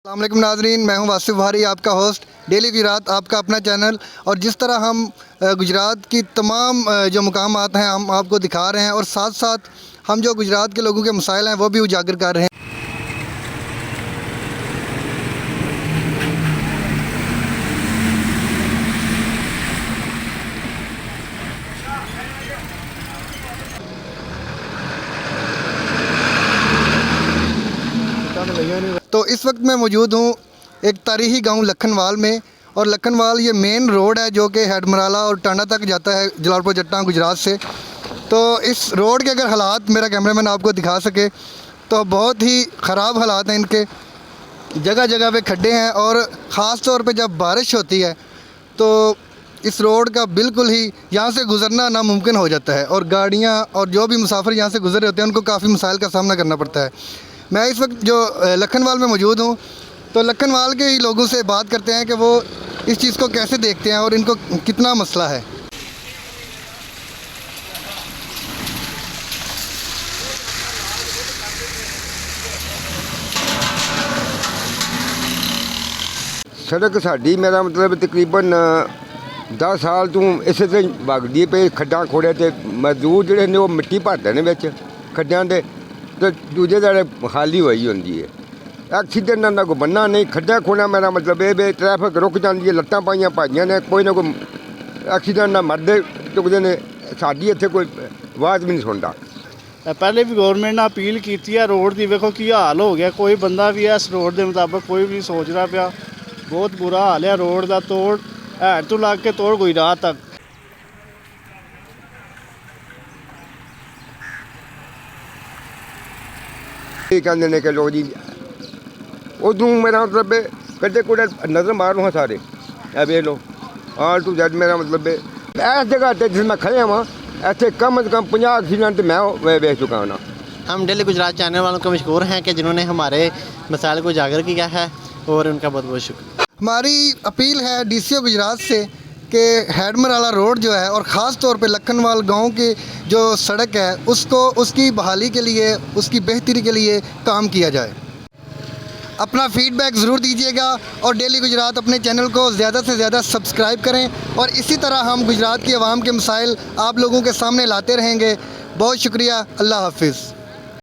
अस्सलाम वालेकुम नाज़रीन, मैं हूं वासिफ भारी, आपका होस्ट डेली गुजरात, आपका अपना चैनल। और जिस तरह हम गुजरात की तमाम जो मुकामात हैं हम आपको दिखा रहे हैं और साथ साथ हम जो गुजरात के लोगों के मसाइल हैं वो भी उजागर कर रहे हैं। तो इस वक्त मैं मौजूद हूँ एक तारीखी गांव लखनवाल में, और लखनवाल ये मेन रोड है जो कि हेडमराला और टांडा तक जाता है जलालपुर जट्टा गुजरात से। तो इस रोड के अगर हालात मेरा कैमरामैन आपको दिखा सके तो बहुत ही ख़राब हालात हैं इनके। जगह जगह पे खड्डे हैं और ख़ास तौर पे जब बारिश होती है तो इस रोड का बिल्कुल ही यहाँ से गुज़रना नामुमकिन हो जाता है, और गाड़ियाँ और जो भी मुसाफिर यहाँ से गुज़र रहे होते हैं उनको काफ़ी मसाइल का सामना करना पड़ता है। मैं इस वक्त जो लखनवाल में मौजूद हूँ, तो लखनवाल के ही लोगों से बात करते हैं कि वो इस चीज़ को कैसे देखते हैं और इनको कितना मसला है। सड़क साड़ी मेरा मतलब तकरीबन 10 साल तू इस वगदी पे खड्डा खोड़े तो मजदूर जोड़े ने वो मिट्टी भरते हैं बिच खड्डियां दे, तो दूजे दाड़े खाली हुई होंगी है। एक्सीडेंट का कोई बनना नहीं, खड्डा खोना मेरा मतलब ये भी ट्रैफिक रुक जाती है, लत्तां पाइयां भाइयां ने कोई ना कोई एक्सीडेंट ना मरदे चुकते ने, साड़ी इत्थे कोई आवाज़ भी नहीं सुनता। पहले भी गौरमेंट ने अपील की है रोड की, वेखो की हाल हो गया, कोई बंदा भी है इस रोड के मुताबिक कोई भी नहीं सोच रहा पाया। बहुत बुरा हाल है रोड का, तोड़ हैड तो लग के तोड़ कोई राह तक। कहते हैं कि लोग जी उदू मेरा मतलब कदे कुड़े नज़र मारो हाँ सारे वे लो आल टू जैड मेरा मतलब इस जगह पर जिस मैं खड़े वहाँ इतने कम से कम 50 एक्सीडेंट मैं वेच चुका हूँ। हम डेली गुजरात चैनल वालों को मशहूर हैं कि जिन्होंने हमारे मसाइल को उजागर किया है, और उनका बहुत बहुत शुक्रिया। हमारी अपील है डीसीओ गुजरात से कि हेडमराला रोड जो है और ख़ास तौर पे लखनवाल गांव की जो सड़क है उसको उसकी बहाली के लिए, उसकी बेहतरी के लिए काम किया जाए। अपना फीडबैक ज़रूर दीजिएगा और डेली गुजरात अपने चैनल को ज़्यादा से ज़्यादा सब्सक्राइब करें, और इसी तरह हम गुजरात की आवाम के मसाइल आप लोगों के सामने लाते रहेंगे। बहुत शुक्रिया, अल्लाह हाफिज़।